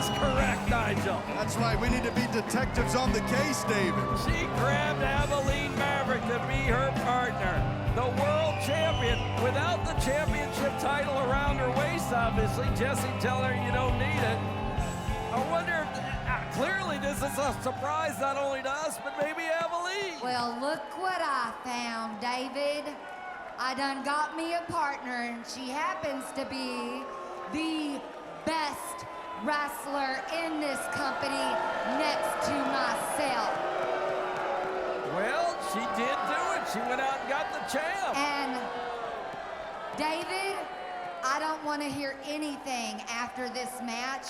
is correct, Nigel. That's right, we need to be detectives on the case, David. She grabbed Abilene Maverick to be her partner. The world champion without the championship title around her waist, obviously. Jessie telling her you don't need it. I wonder if, clearly this is a surprise not only to us, but maybe Abilene. Well, look what I found, David. I done got me a partner, and she happens to be the best wrestler in this company next to myself. Well, she did do it. She went out and got the champ. And David, I don't want to hear anything after this match.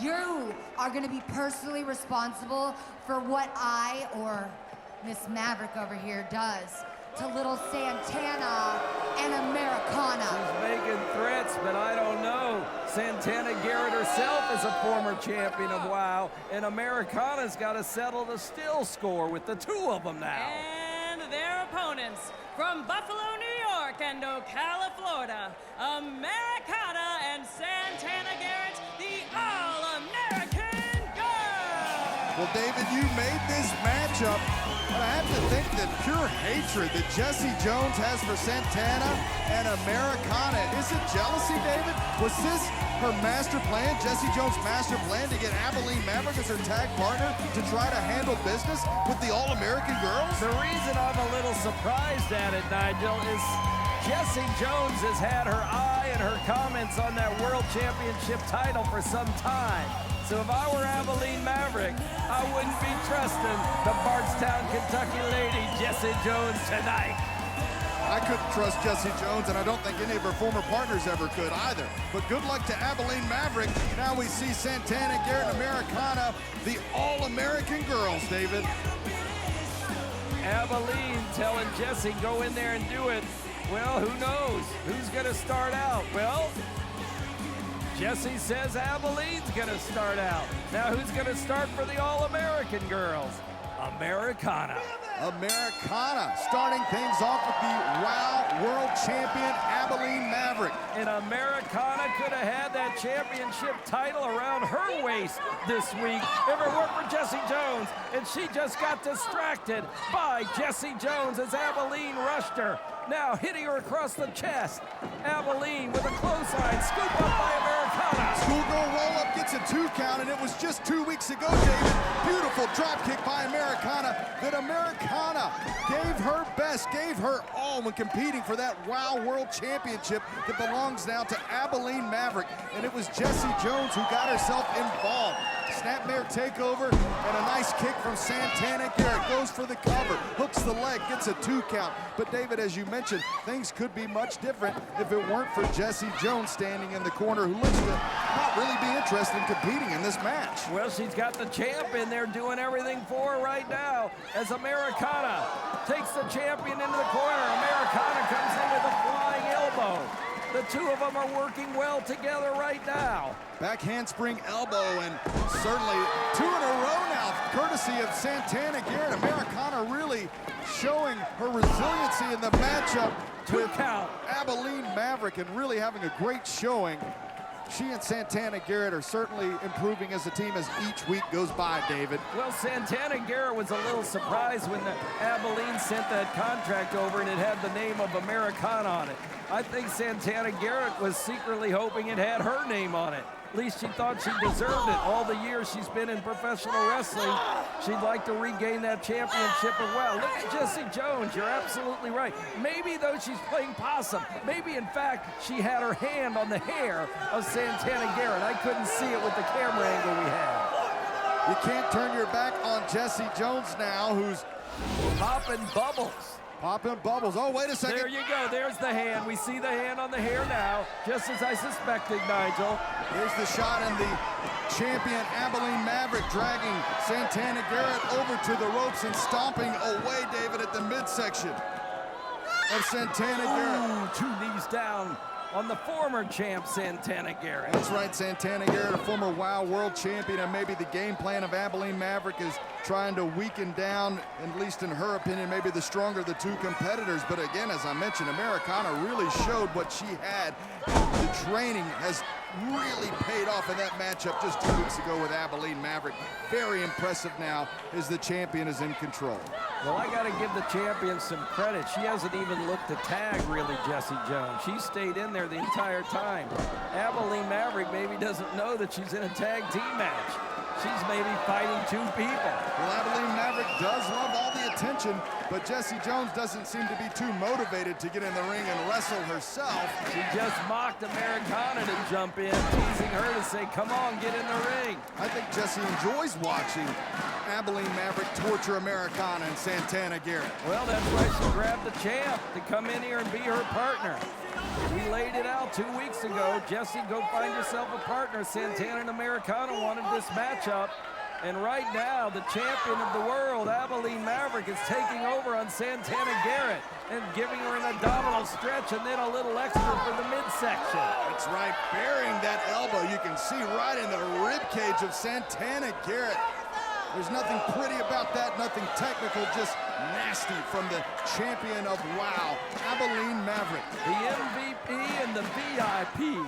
You are going to be personally responsible for what I or Miss Maverick over here does to little Santana and Americana. She's making threats, but I don't know. Santana Garrett herself is a former champion of WoW, and Americana's got to settle the still score with the two of them now. And their opponents from Buffalo, New York and Ocala, Florida, Americana and Santana Garrett, the All-American Girl. Well, David, you made this matchup, but I have to think that pure hatred that Jessie Jones has for Santana and Americana. Is it jealousy, David? Was this her master plan, Jessie Jones' master plan, to get Abilene Maverick as her tag partner to try to handle business with the All-American girls? The reason I'm a little surprised at it, Nigel, is Jessie Jones has had her eye and her comments on that World Championship title for some time. So if I were Abilene Maverick, I wouldn't be trusting the Bardstown, Kentucky lady, Jessie Jones, tonight. I couldn't trust Jessie Jones, and I don't think any of her former partners ever could either. But good luck to Abilene Maverick. Now we see Santana Garrett and Americana, the All-American girls, David. Abilene telling Jessie, go in there and do it. Well, who knows? Who's going to start out? Well, Jessie says Abilene's going to start out. Now who's going to start for the All-American girls? Americana. Americana starting things off with the WoW World Champion Abilene Maverick. And Americana could have had that championship title around her waist this week if it weren't for Jessie Jones. And she just got distracted by Jessie Jones as Abilene rushed her. Now hitting her across the chest. Abilene with a clothesline, scoop up by Americana. Schoolgirl roll-up gets a 2 count, and it was just 2 weeks ago, David. Beautiful drop kick by Americana that Americana gave her best, gave her all when competing for that WoW World Championship that belongs now to Abilene Maverick. And it was Jessie Jones who got herself involved. Snapmare takeover and a nice kick from Santana Garrett. Goes for the cover, hooks the leg, gets a 2 count. But David, as you mentioned, things could be much different if it weren't for Jessie Jones standing in the corner, who looks to not really be interested in competing in this match. Well, she's got the champ in there doing everything for her right now as Americana takes the champion into the corner. Americana comes in with a flying elbow. The two of them are working well together right now. Back handspring elbow, and certainly 2 in a row now, courtesy of Santana Garrett. Americana really showing her resiliency in the matchup with Abilene Maverick and really having a great showing. She and Santana Garrett are certainly improving as a team as each week goes by, David. Well, Santana Garrett was a little surprised when Abilene sent that contract over and it had the name of Americana on it. I think Santana Garrett was secretly hoping it had her name on it. At least she thought she deserved it. All the years she's been in professional wrestling, she'd like to regain that championship as well. Look at Jessie Jones, you're absolutely right. Maybe though she's playing possum, maybe in fact she had her hand on the hair of Santana Garrett. I couldn't see it with the camera angle we had. You can't turn your back on Jessie Jones now, who's popping bubbles. Popping bubbles. Oh, wait a second. There you go. There's the hand. We see the hand on the hair now, just as I suspected, Nigel. Here's the shot, and the champion Abilene Maverick dragging Santana Garrett over to the ropes and stomping away, David, at the midsection of Santana Garrett. Ooh, 2 knees down on the former champ, Santana Garrett. That's right, Santana Garrett, a former WoW World Champion, and maybe the game plan of Abilene Maverick is trying to weaken down, at least in her opinion, maybe the stronger of the 2 competitors. But again, as I mentioned, Americana really showed what she had. The training has really paid off in that matchup just 2 weeks ago with Abilene Maverick. Very impressive now as the champion is in control. Well, I got to give the champion some credit. She hasn't even looked to tag, really, Jessie Jones. She stayed in there the entire time. Abilene Maverick maybe doesn't know that she's in a tag team match. She's maybe fighting two people. Well, Abilene Maverick does love all the attention, but Jessie Jones doesn't seem to be too motivated to get in the ring and wrestle herself. She just mocked Americana to jump in, teasing her to say, come on, get in the ring. I think Jessie enjoys watching Abilene Maverick torture Americana and Santana Garrett. Well, that's why she grabbed the champ to come in here and be her partner. We laid it out 2 weeks ago. Jessie, go find yourself a partner. Santana and Americana wanted this matchup. And right now, the champion of the world, Abilene Maverick, is taking over on Santana Garrett and giving her an abdominal stretch and then a little extra for the midsection. That's right, burying that elbow. You can see right in the rib cage of Santana Garrett. There's nothing pretty about that, nothing technical, just nasty from the champion of WOW, Abilene Maverick. The MVP and the VIP.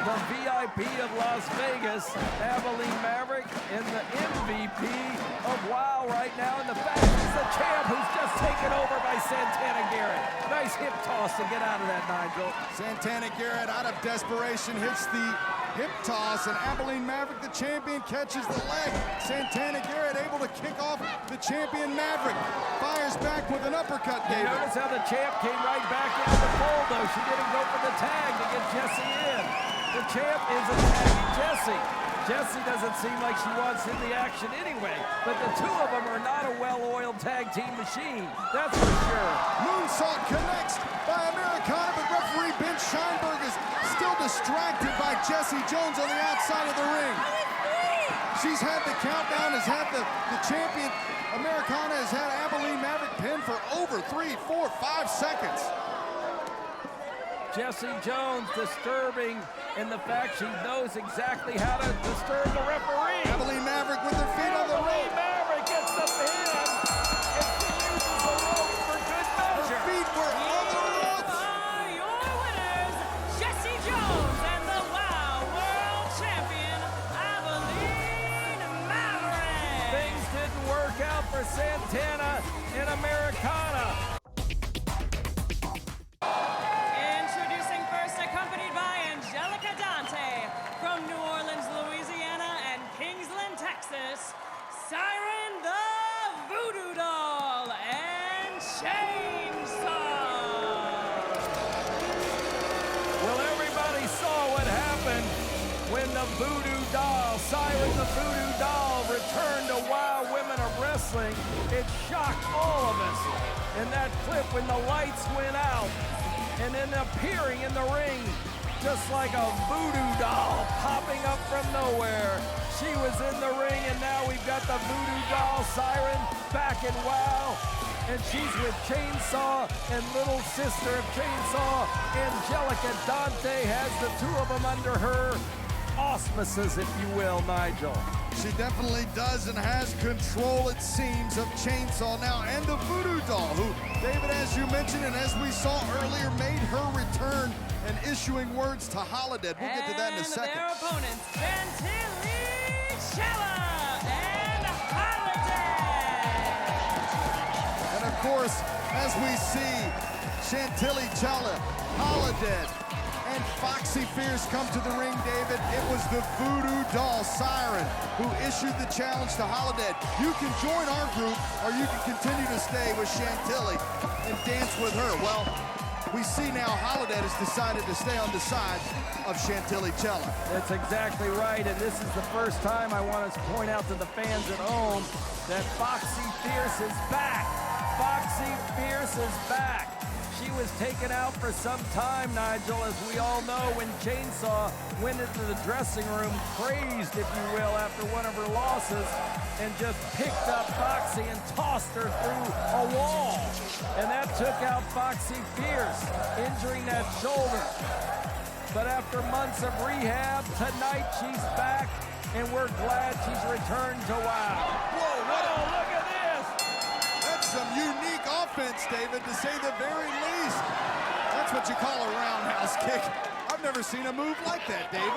The VIP of Las Vegas, Abilene Maverick, and the MVP of WOW right now. And the fact is the champ who's just taken over by Santana Garrett. Nice hip toss to get out of that, Nigel. Santana Garrett out of desperation hits the hip toss, and Abilene Maverick, the champion, catches the leg. Santana Garrett able to kick off the champion Maverick. Fires back with an uppercut, David. Notice how the champ came right back into the fold, though. She didn't go for the tag to get Jessie in. The champ is attacking Jessie. Jessie doesn't seem like she wants in the action anyway, but the two of them are not a well-oiled tag team machine. That's for sure. Moonsault connects by Americana, but referee Ben Scheinberg is still distracted by Jessie Jones on the outside of the ring. She's had the countdown, has had the champion. Americana has had Abilene Maverick pinned for over 3, 4, 5 seconds. Jessie Jones disturbing in the fact she knows exactly how to disturb the referee. Abilene Maverick with her feet on the Abilene rope. Maverick gets the pin, and she uses the rope for good measure. Her feet were on the ropes. Are your winners, Jessie Jones and the WOW World Champion, Abilene Maverick. Things didn't work out for Santana and Americana. Siren the Voodoo Doll and Chainsaw. Well, everybody saw what happened when the Voodoo Doll, Siren the Voodoo Doll, returned to WOW Women of Wrestling. It shocked all of us. And that clip when the lights went out and then appearing in the ring just like a voodoo doll popping up from nowhere. She was in the ring, and now we've got the Voodoo Doll Siren back in WOW. And she's with Chainsaw and little sister of Chainsaw, Angelica Dante, has the two of them under her auspices, if you will, Nigel. She definitely does and has control, it seems, of Chainsaw now and the Voodoo Doll, who, David, as you mentioned, and as we saw earlier, made her return and issuing words to Holidead. We'll get to that in a second. And their opponents, Chantilly, Chella, and Holidead. And of course, as we see Chantilly, Chella, Holidead, and Foxy Fierce come to the ring, David, it was the Voodoo Doll Siren who issued the challenge to Holidead. You can join our group, or you can continue to stay with Chantilly and dance with her. Well, we see now Holidead has decided to stay on the side of Chantilly Chella. That's exactly right, and this is the first time I want to point out to the fans at home that Foxy Fierce is back. Foxy Fierce is back. She was taken out for some time, Nigel, as we all know, when Chainsaw went into the dressing room, crazed, if you will, after one of her losses, and just picked up Foxy and tossed her through a wall. And that took out Foxy Fierce, injuring that shoulder. But after months of rehab, tonight she's back, and we're glad she's returned to WOW. Whoa, what a look at this! That's some unique offense, David, to say the very least. That's what you call a roundhouse kick. I I've never seen a move like that, David.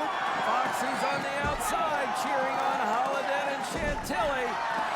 Foxy's on the outside, cheering on Holidead and Chantilly.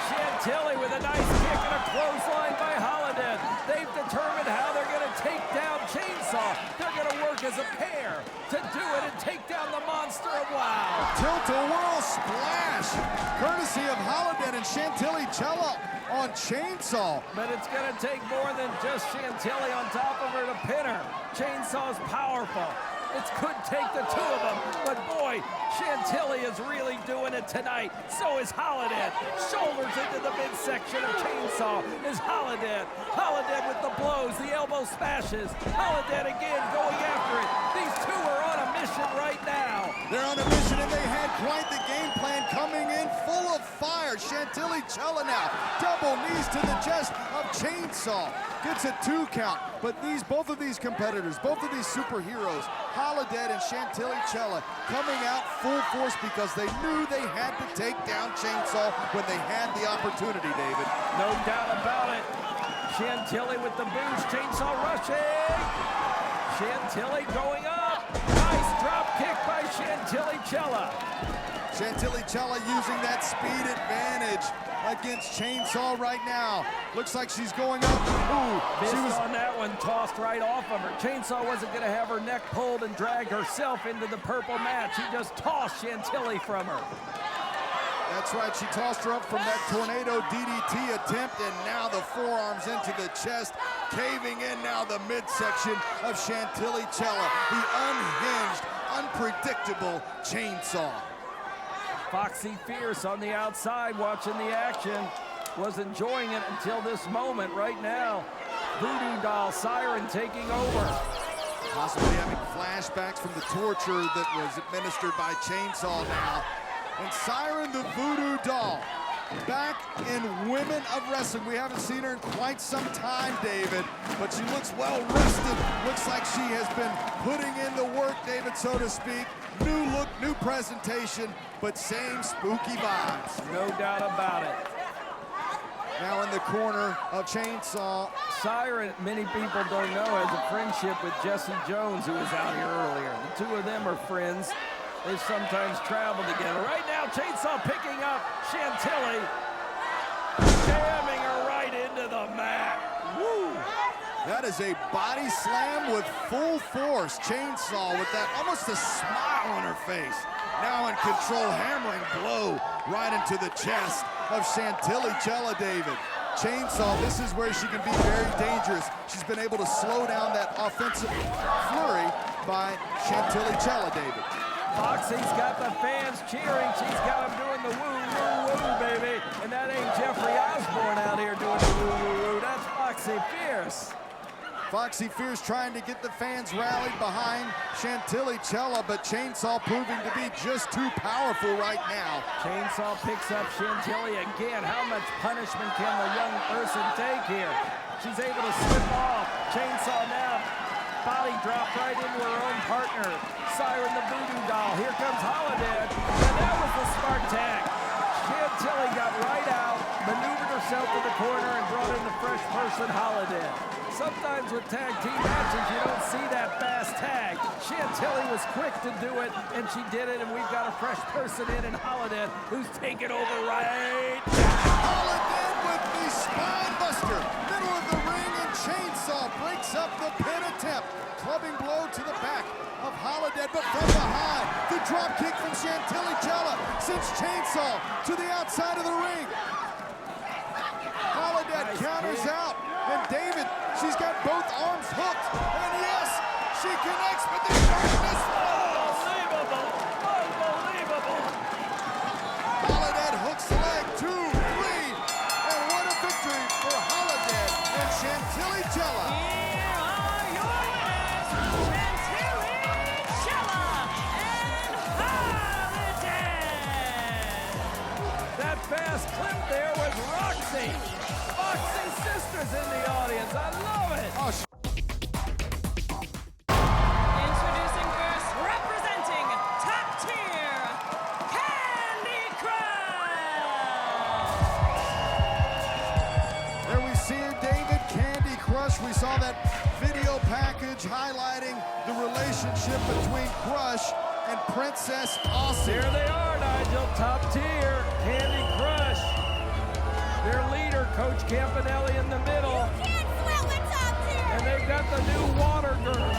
Chantilly with a nice kick and a clothesline by Holidead. They've determined how they're going to take down Chainsaw. They're going to work as a pair to do it and take down the monster of WoW. Tilt-a-whirl splash, courtesy of Holidead and Chantilly Chella on Chainsaw. But it's going to take more than just Chantilly on top of her to pin her. Chansaw's powerful. It could take the two of them, but boy, Chantilly is really doing it tonight. So is Holidead. Shoulders into the midsection of Chainsaw is Holidead. Holidead with the blows, the elbow smashes. Holidead again going after it. These two are on a mission right now. They're on a mission, and they had quite the game plan coming in full of fire. Chantilly Chella now, double knees to the chest of Chainsaw. Gets a 2 count, but both of these competitors, both of these superheroes, Holidead and Chantilly Chella, coming out full force because they knew they had to take down Chainsaw when they had the opportunity, David. No doubt about it. Chantilly with the boost, Chainsaw rushing. Chantilly going up. Nice drop kick by Chantilly Chella. Chantilly Chella using that speed advantage against Chainsaw right now. Looks like she's going up. Ooh, she was on that one, tossed right off of her. Chainsaw wasn't going to have her neck pulled and drag herself into the purple mat. She just tossed Chantilly from her. That's right, she tossed her up from that tornado DDT attempt, and now the forearms into the chest, caving in now the midsection of Chantilly Chella, the unhinged, unpredictable Chainsaw. Foxy Fierce on the outside watching the action, was enjoying it until this moment right now. Voodoo Doll Siren taking over. Possibly having flashbacks from the torture that was administered by Chainsaw now. And Siren the Voodoo Doll, back in Women of Wrestling. We haven't seen her in quite some time, David, but she looks well rested. Looks like she has been putting in the work, David, so to speak. New look, new presentation, but same spooky vibes. No doubt about it. Now in the corner of Chainsaw. Siren, many people don't know, has a friendship with Jesse Jones, who was out here earlier. The two of them are friends. They sometimes travel together. Right now, Chainsaw picking up Chantilly, jamming her right into the mat. Woo! That is a body slam with full force. Chainsaw with that, almost a smile on her face. Now in control, hammering blow right into the chest of Chantilly Chella, David. Chainsaw, this is where she can be very dangerous. She's been able to slow down that offensive flurry by Chantilly Chella, David. Foxy's got the fans cheering. She's got them doing the woo, woo, woo, baby. And that ain't Jeffrey Osborne out here doing the woo, woo, woo. That's Foxy Fierce. Foxy Fierce trying to get the fans rallied behind Chantilly Chella, but Chainsaw proving to be just too powerful right now. Chainsaw picks up Chantilly again. How much punishment can the young person take here? She's able to slip off. Chainsaw now. Body drop right into her own partner. Siren the Voodoo Doll. Here comes Holidead. And that was the smart tag. Chantilly got right out, maneuvered herself to the corner, and brought in the fresh person, Holidead. Sometimes with tag team matches, you don't see that fast tag. Chantilly was quick to do it, and she did it, and we've got a fresh person in Holidead, who's taking over right now. Holidead with the spine buster. Middle of the ring, and Chainsaw breaks up the pin attempt. Clubbing blow to the back of Holidead, but from behind, the drop kick from Chantilly Chella sends Chainsaw to the outside of the ring. Holidead counters out, and David, she's got both arms hooked, and yes, she connects with the darkness. Unbelievable! Unbelievable! Holidead hooks the leg, 2, 3, and what a victory for Holidead and Chantilly Chella. Here are your winners, Chantilly Chella and Holidead. That fast clip there was Roxy. Foxy Sisters in the audience. I love it. Oh, Introducing first, representing top tier, Kandi Krush. there we see her, David, Kandi Krush. We saw that video package highlighting the relationship between Krush and Princess Aussie. Here they are, Nigel, top tier, Kandi Krush. Their leader, Coach Campanelli in the middle. Can't sweat with top tier. And they've got the new water girl.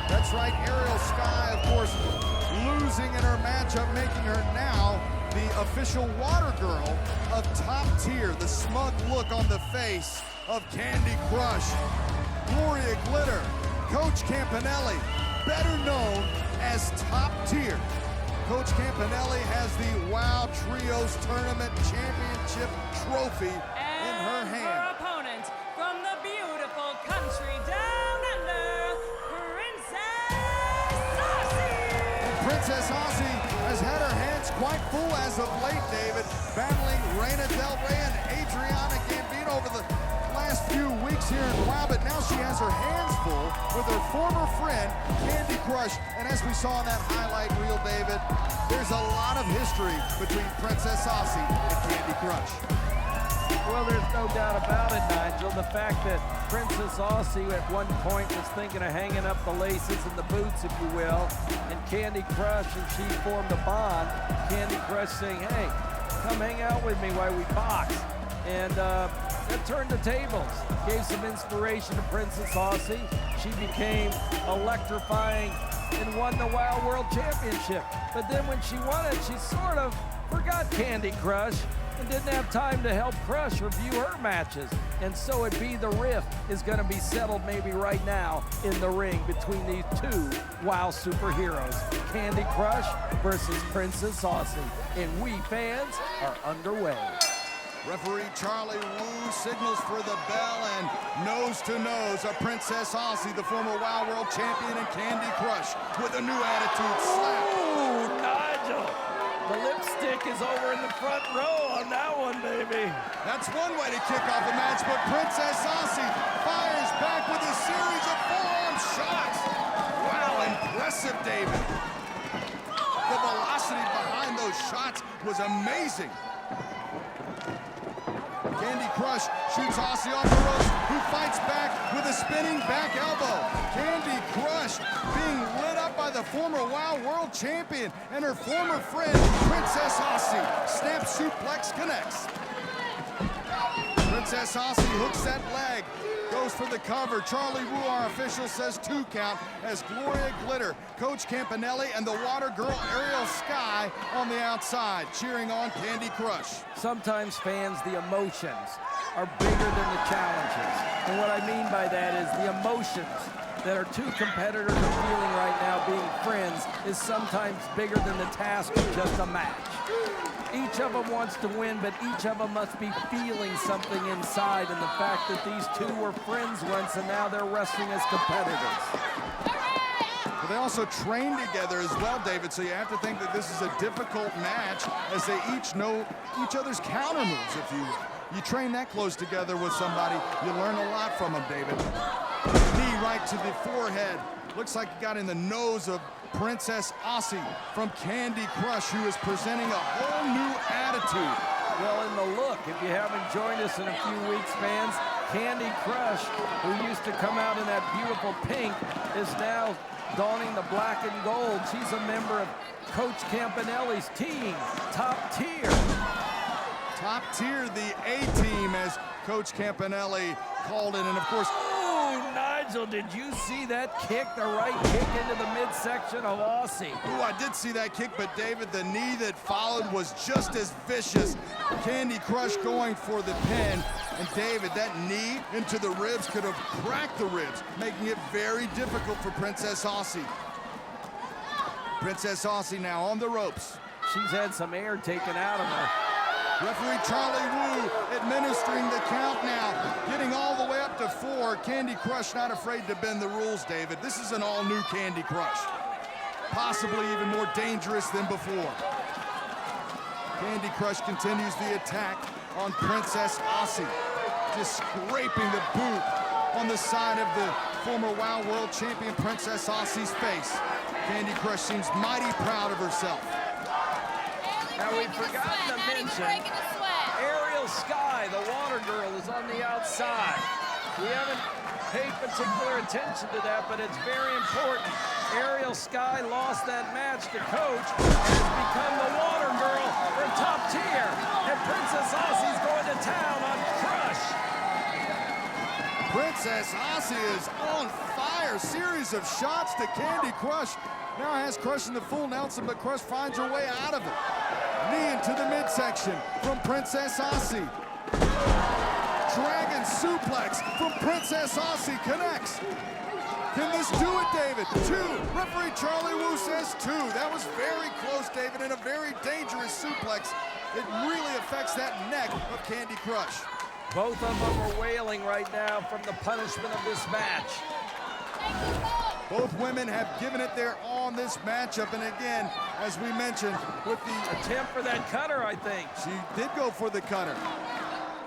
That's right, Ariel Sky, of course, losing in her matchup, making her now the official water girl of top tier. The smug look on the face of Kandi Krush. Gloria Glitter, Coach Campanelli, better known as top tier. Coach Campanelli has the WOW Trios Tournament Championship trophy in her hand. Her opponent from the beautiful country down under, Princess Aussie has had her hands quite full as of late, David, battling Reina Del Rey and Adriana Gambino over the last few weeks here in WOW, but now she has her hands full with her former friend, Kandi Krush. And as we saw in that highlight reel, David, there's a lot of history between Princess Aussie and Kandi Krush. Well, there's no doubt about it, Nigel. The fact that Princess Aussie at one point was thinking of hanging up the laces and the boots, if you will, and Kandi Krush and she formed a bond. Kandi Krush saying, hey, come hang out with me while we box. And that turned the tables, gave some inspiration to Princess Aussie. She became electrifying and won the WOW World Championship. But then when she won it, she sort of forgot Kandi Krush and didn't have time to help Krush review her matches. And so it'd be the rift is going to be settled maybe right now in the ring between these two WOW superheroes, Kandi Krush versus Princess Aussie. And we fans are underway. Referee Charlie Wu signals for the bell, and nose to nose of Princess Aussie, the former WOW World Champion, and Kandi Krush with a new attitude slap. Ooh, Nigel. The lipstick is over in the front row on that one, baby. That's one way to kick off a match, but Princess Aussie fires back with a series of forearm shots. Wow, impressive, David. The velocity behind those shots was amazing. Kandi Krush shoots Aussie off the ropes, who fights back with a spinning back elbow. Kandi Krush being lit up by the former WOW World Champion and her former friend, Princess Aussie. Snap suplex connects. Princess Aussie hooks that leg, goes for the cover. Charlie Wu, our official, says 2 count as Gloria Glitter, Coach Campanelli, and the water girl Ariel Sky on the outside, cheering on Kandi Krush. Sometimes, fans, the emotions are bigger than the challenges. And what I mean by that is the emotions that our two competitors are feeling right now, being friends, is sometimes bigger than the task of just a match. Each of them wants to win, but each of them must be feeling something inside, and the fact that these two were friends once and now they're wrestling as competitors. But they also train together as well, David, so you have to think that this is a difficult match as they each know each other's counter moves, if you will. You train that close together with somebody, you learn a lot from them, David. Knee right to the forehead. Looks like he got in the nose of Princess Aussie from Kandi Krush, who is presenting a whole new attitude. Well, in the look, if you haven't joined us in a few weeks, fans, Kandi Krush, who used to come out in that beautiful pink, is now donning the black and gold. She's a member of Coach Campanelli's team, Top Tier. Top Tier, the A-team, as Coach Campanelli called it, and of course, Nigel, did you see that kick, the right kick into the midsection of Aussie? ooh, I did see that kick, but David, the knee that followed was just as vicious. Kandi Krush going for the pin, and David, that knee into the ribs could have cracked the ribs, making it very difficult for Princess Aussie. Princess Aussie now on the ropes. She's had some air taken out of her. Referee Charlie Wu administering the count now, getting all the way up to 4. Kandi Krush not afraid to bend the rules, David. This is an all-new Kandi Krush. Possibly even more dangerous than before. Kandi Krush continues the attack on Princess Aussie. Just scraping the boot on the side of the former WOW World Champion Princess Aussie's face. Kandi Krush seems mighty proud of herself. Now, we forgot to mention Ariel Sky, the water girl, is on the outside. We haven't paid particular attention to that, but it's very important. Ariel Sky lost that match to Coach and has become the water girl for top tier. And Princess Aussie's going to town on Krush. Princess Aussie is on fire. Series of shots to Kandi Krush. Now has Krush in the full Nelson, but Krush finds her way out of it. Knee into the midsection from Princess Aussie. Dragon suplex from Princess Aussie connects. Can this do it, David? 2. Referee Charlie Wu says 2. That was very close, David, and a very dangerous suplex. It really affects that neck of Kandi Krush. Both of them are wailing right now from the punishment of this match. Both women have given it their all in this matchup, and again, as we mentioned, with the Attempt for that cutter, I think. she did go for the cutter.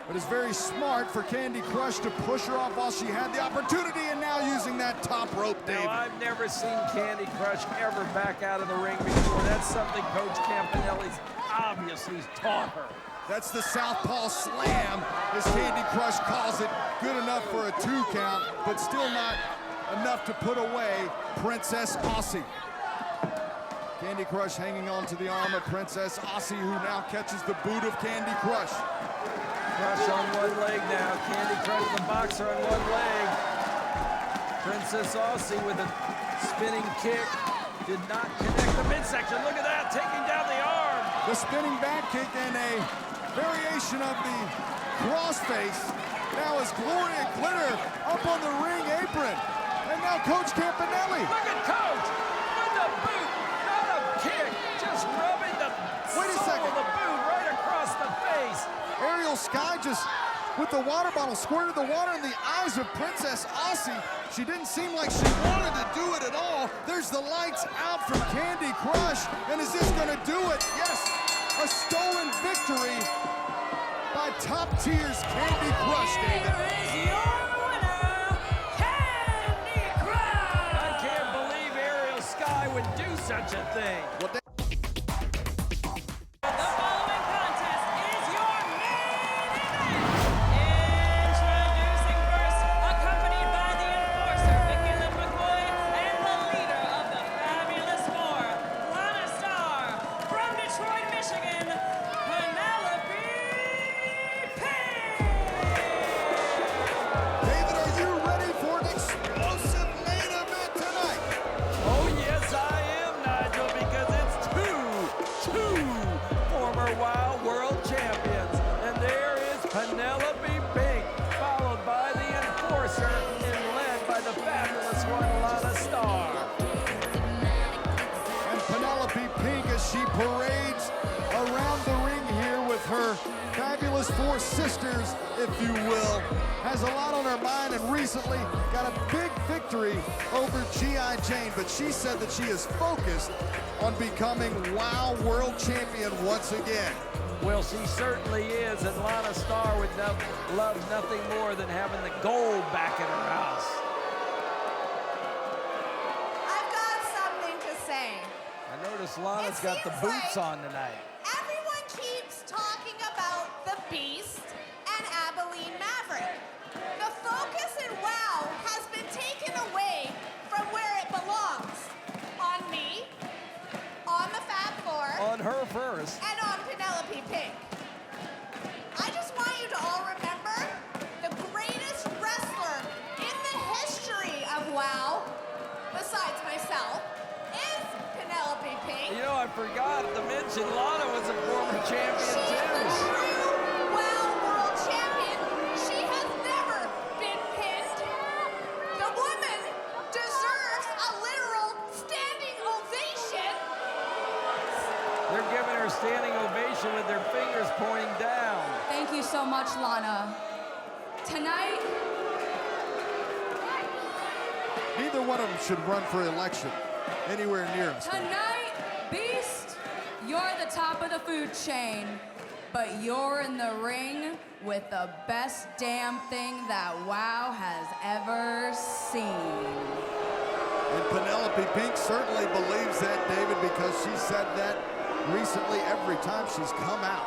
But it's very smart for Kandi Krush to push her off while she had the opportunity, and now using that top rope, David. Now, I've never seen Kandi Krush ever back out of the ring before. That's something Coach Campanelli's obviously taught her. That's the southpaw slam, as Kandi Krush calls it. Good enough for a 2 count, but still not enough to put away Princess Aussie. Kandi Krush hanging on to the arm of Princess Aussie, who now catches the boot of Kandi Krush. Krush on one leg now. Kandi Krush, the boxer, on one leg. Princess Aussie with a spinning kick. Did not connect the midsection. Look at that, taking down the arm. The spinning back kick and a variation of the crossface. Now is Gloria Glitter up on the ring apron. And now Coach Campanelli. Look at Coach with the boot, not a kick, just rubbing the Wait a sole second. of the boot right across the face. Ariel Sky just, with the water bottle, squirted the water in the eyes of Princess Aussie. She didn't seem like she wanted to do it at all. There's the lights out from Kandi Krush. And is this gonna do it? Yes, a stolen victory by top tier's Kandi Krush, David. Here is your winner, Kandi Krush. I can't believe Ariel Sky would do such a thing. Well, The following contest is your main event. Introducing first, accompanied by the enforcer, Vicky Lynn McCoy, and the leader of the Fabulous Four, Lana Starr, from Detroit, Michigan, Penelope Payne. David, are you ready for an explosive main event tonight? Oh, yes, I am, Nigel, because it's two former Wild World Champions. And there is Penelope Pink, followed by the Enforcer, and led by the fabulous one, Lana Starr. And Penelope Pink, as she parades around the ring here with her fabulous 4 sisters, if you will, has a lot on her mind and recently got a big victory over G.I. Jane, but she said that she is focused on becoming WOW World Champion once again. Well, she certainly is, and Lana Starr would love nothing more than having the gold back in her house. I've got something to say. I noticed Lana's got the seems boots like on tonight. Everyone keeps talking about the Beast and Abilene Maverick. The focus in WOW has been taken away from where it belongs. On me, on the Fab Four, On her first. and on Penelope Pink. I just want you to all remember the greatest wrestler in the history of WOW, besides myself, is Penelope Pink. You know, I forgot to mention Lana was a former champion She is a too. true WOW World Champion. She has never been pinned. The woman deserves a literal standing ovation. They're giving her standing ovation with their fingers pointing down. Thank you so much, Lana. Tonight, Neither one of them should run for election anywhere near him. tonight, Beast, you're the top of the food chain, but you're in the ring with the best damn thing that WOW has ever seen. And Penelope Pink certainly believes that, David, because she said that recently every time she's come out.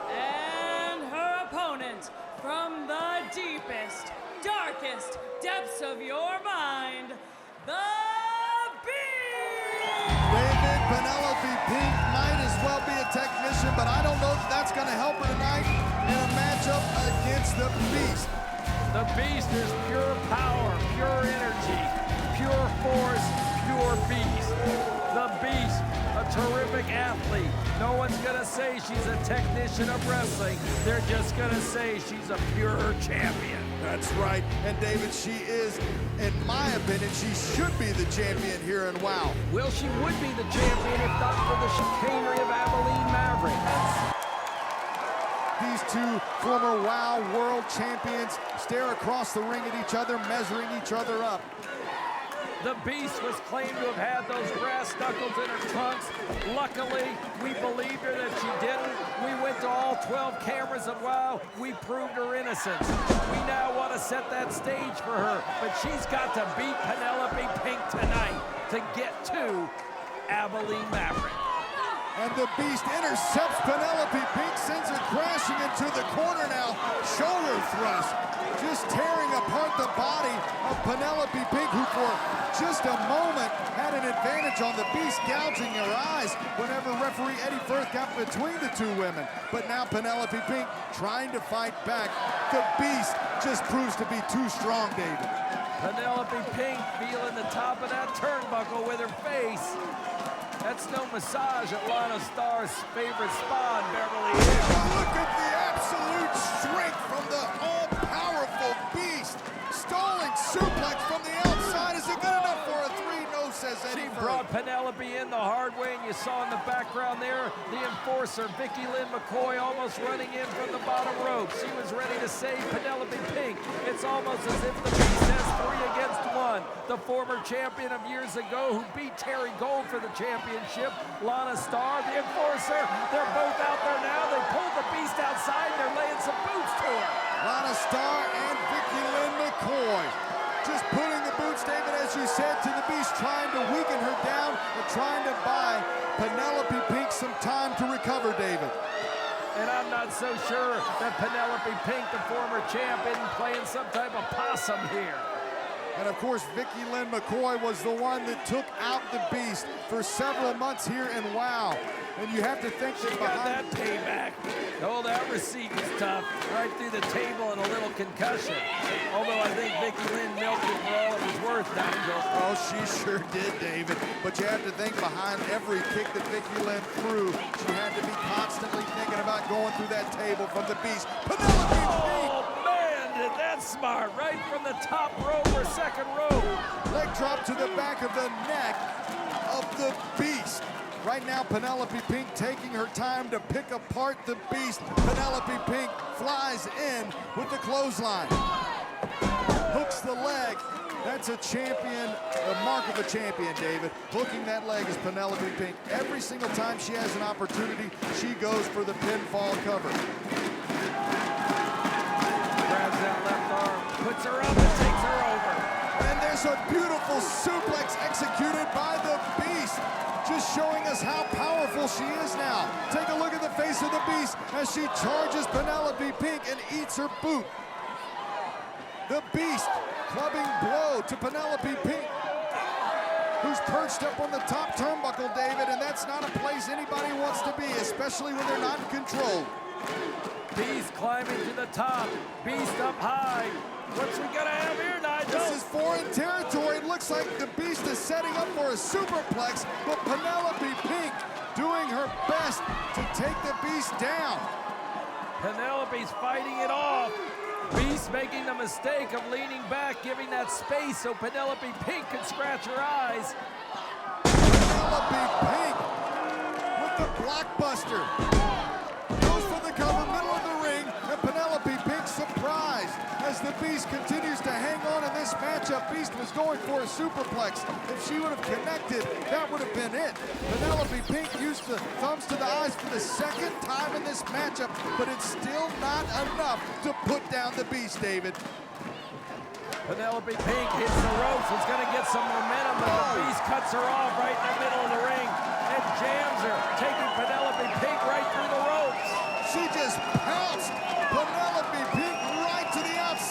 And her opponent from the deepest, darkest depths of your mind, the Beast! David, Penelope Pink might as well be a technician, but I don't know if that's going to help her tonight in a matchup against the Beast. The Beast is pure power, pure energy, pure force, pure beast. The Beast, a terrific athlete. No one's gonna say she's a technician of wrestling. They're just gonna say she's a pure champion. That's right. And David, she is, in my opinion, she should be the champion here in WoW. Well, she would be the champion if not for the chicanery of Abilene Maverick. These two former WoW world champions stare across the ring at each other, measuring each other up. The Beast was claimed to have had those brass knuckles in her trunks. Luckily, we believed her that she didn't. We went to all 12 cameras of WoW. We proved her innocence. We now want to set that stage for her, but she's got to beat Penelope Pink tonight to get to Abilene Maverick. And the Beast intercepts Penelope Pink, sends her crashing into the corner now. Shoulder thrust, just tearing apart the body of Penelope Pink, who for just a moment had an advantage on the Beast, gouging her eyes whenever referee Eddie Firth got between the two women. But now Penelope Pink trying to fight back. The Beast just proves to be too strong, David. Penelope Pink feeling the top of that turnbuckle with her face. That's no massage at Lana Starr's favorite spa in Beverly Hills. Look at the absolute strength from the all-powerful Beast. Stalling suplex from the outside. Is it good enough for a 3? No, says Eddie She Firth. brought Penelope in the hard way, and you saw in the background there, the enforcer, Vicky Lynn McCoy, almost running in from the bottom rope. She was ready to save Penelope Pink. It's almost as if the Beast has 3 against 1. The former champion of years ago who beat Terry Gold for the championship, Lana Starr, the enforcer. They're both out there now. They pulled the Beast outside, and they're laying some boots to her. Lana Starr and Vicky Lynn McCoy just putting the boots, David, as you said, to the Beast, trying to weaken her down and trying to buy Penelope Pink some time to recover, David. And I'm not so sure that Penelope Pink, the former champion, playing some type of possum here. And of course, Vicky Lynn McCoy was the one that took out the Beast for several months here in WoW. And you have to think that Got behind that payback. Oh, that receipt was tough. Right through the table and a little concussion. Although I think Vicky Lynn milked it for all it was worth, Nigel. Oh, she sure did, David. But you have to think behind every kick that Vicky Lynn threw, she had to be constantly thinking about going through that table from the Beast. Penelope Pink! Oh, man, did that smart. Right from the top rope or second rope. Leg drop to the back of the neck of the Beast. Right now, Penelope Pink taking her time to pick apart the Beast. Penelope Pink flies in with the clothesline. Hooks the leg. That's a champion, a mark of a champion, David. Hooking that leg is Penelope Pink. Every single time she has an opportunity, she goes for the pinfall cover. Grabs that left arm, puts her up and takes her over. And there's a beautiful suplex executed by the Beast. Just showing us how powerful she is now. Take a look at the face of the Beast as she charges Penelope Pink and eats her boot. The Beast clubbing blow to Penelope Pink, who's perched up on the top turnbuckle, David, and that's not a place anybody wants to be, especially when they're not in control. Beast climbing to the top. Beast up high. What's we gonna have here, Nigel? This is foreign territory. It looks like the Beast is setting up for a superplex, but Penelope Pink doing her best to take the Beast down. Penelope's fighting it off. Beast making the mistake of leaning back, giving that space so Penelope Pink can scratch her eyes. Penelope Pink with the blockbuster. Goes for the cover, middle of the ring, and Penelope Pink surprised as the Beast continues to hang on in this matchup. Beast was going for a superplex. If she would have connected, that would have been it. Penelope Pink used the thumbs to the eyes for the second time in this matchup, but it's still not enough to put down the Beast, David. Penelope Pink hits the ropes, is gonna get some momentum, but the Beast cuts her off right in the middle of the ring and jams her, taking Penelope Pink right through the ropes. She just pounced Penelope Pink right to the outside.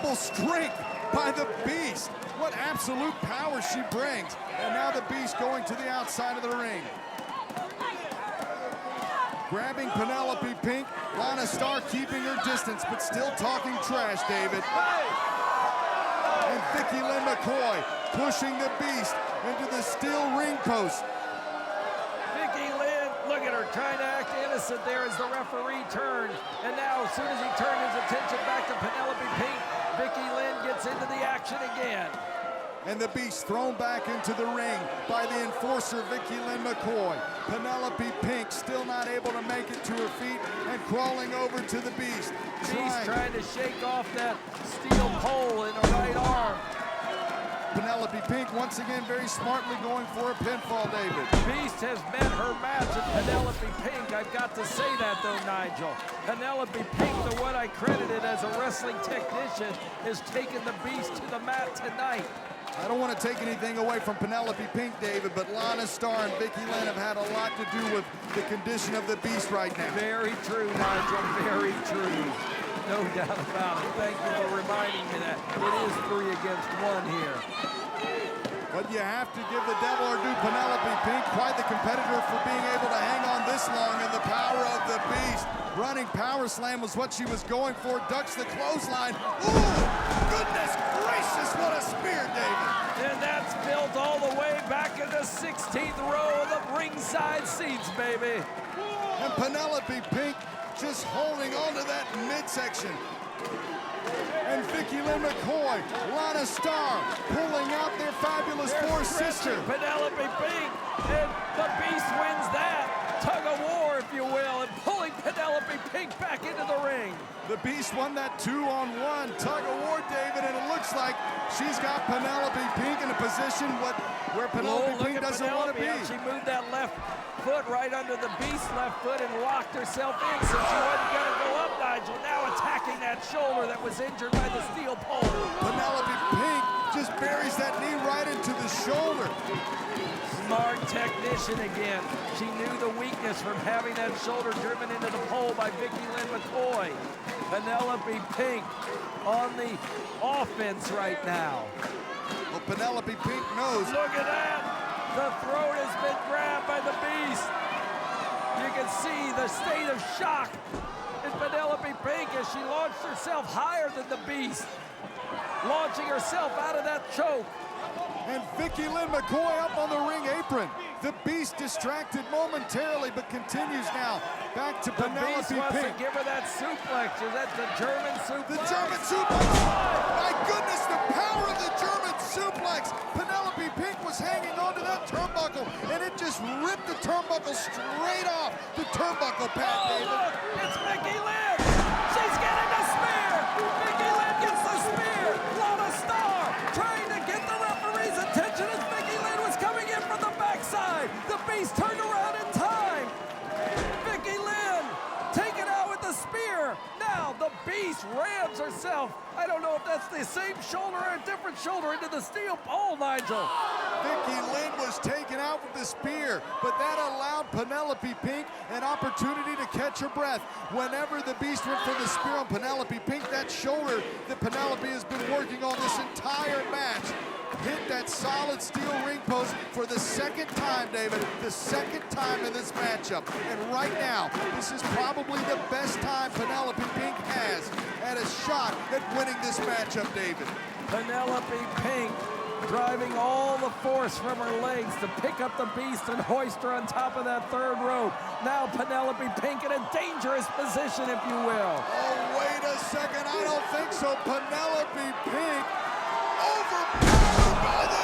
Unbelievable strength by the Beast. What absolute power she brings. And now the Beast going to the outside of the ring. Grabbing Penelope Pink, Lana Starr keeping her distance, but still talking trash, David. And Vicky Lynn McCoy pushing the Beast into the steel ring post. Vicky Lynn, look at her trying to act innocent there as the referee turned. And now, as soon as he turned his attention back to Penelope Pink, Vicky Lynn gets into the action again. And the Beast thrown back into the ring by the enforcer, Vicky Lynn McCoy. Penelope Pink still not able to make it to her feet and crawling over to the Beast. Beast trying to shake off that steel pole in her right arm. Penelope Pink once again very smartly going for a pinfall, David. Beast has met her match at Penelope Pink. I've got to say that though, Nigel. Penelope Pink, the one I credited as a wrestling technician, has taken the Beast to the mat tonight. I don't want to take anything away from Penelope Pink, David, but Lana Starr and Vicky Lynn have had a lot to do with the condition of the Beast right now. Very true, Nigel, very true. No doubt about it. Thank you for reminding me that. It is 3 against 1 here. But you have to give the devil her due. Penelope Pink, quite the competitor for being able to hang on this long, and the power of the Beast. Running power slam was what she was going for. Ducks the clothesline. Ooh, goodness gracious, what a spear, David. And that's built all the way back in the 16th row of the ringside seats, baby. And Penelope Pink just holding on to that midsection. And Vicky Lynn McCoy, Lana Starr pulling out their fabulous four-sister. Penelope Pink, and the Beast wins that. Tug of war, if you will, and pulling Penelope Pink back into the ring. The Beast won that 2-on-1 tug of war, David, and it looks like she's got Penelope Pink in a position where Penelope Pink doesn't want to be. She moved that left foot right under the Beast's left foot and locked herself in, so she wasn't going to go up, Nigel. Now attacking that shoulder that was injured by the steel pole. Penelope Pink just buries that knee right into the shoulder. Smart technician again. She knew the weakness from having that shoulder driven into the pole by Vicky Lynn McCoy. Penelope Pink on the offense right now. Well, Penelope Pink knows. Look at that. The throat has been grabbed by the Beast. You can see the state of shock in Penelope Pink as she launched herself higher than the Beast, launching herself out of that choke. And Vicky Lynn McCoy up on the ring apron. The Beast distracted momentarily, but continues now. Back to Penelope Beast wants Pink. to give her that suplex. Is that the German suplex? The German suplex. My goodness, the power of the German suplex. Penelope Pink was hanging onto that turnbuckle, and it just ripped the turnbuckle straight off the turnbuckle pad, David. Look, it's Vicky Lynn. She's getting the spear. Vicky Lynn gets the spear. Lana Starr trying to get the referee's attention as Vicky Lynn was coming in from the backside. The Beast turned around in time. Vicky Lynn taken out with the spear. Now the Beast rams herself. I don't know if that's the same shoulder or a different shoulder into the steel pole, Nigel. Vicky Lynn was taken out with the spear, but that allowed Penelope Pink an opportunity to catch her breath. Whenever the Beast went for the spear on Penelope Pink, that shoulder that Penelope has been working on this entire match hit that solid steel ring post for the second time, David, the second time in this matchup. And right now, this is probably the best time Penelope Pink has at a shot at winning this matchup, David. Penelope Pink driving all the force from her legs to pick up the Beast and hoist her on top of that third rope. Now Penelope Pink in a dangerous position, if you will. Oh, wait a second, I don't think so. Penelope Pink overpowered by the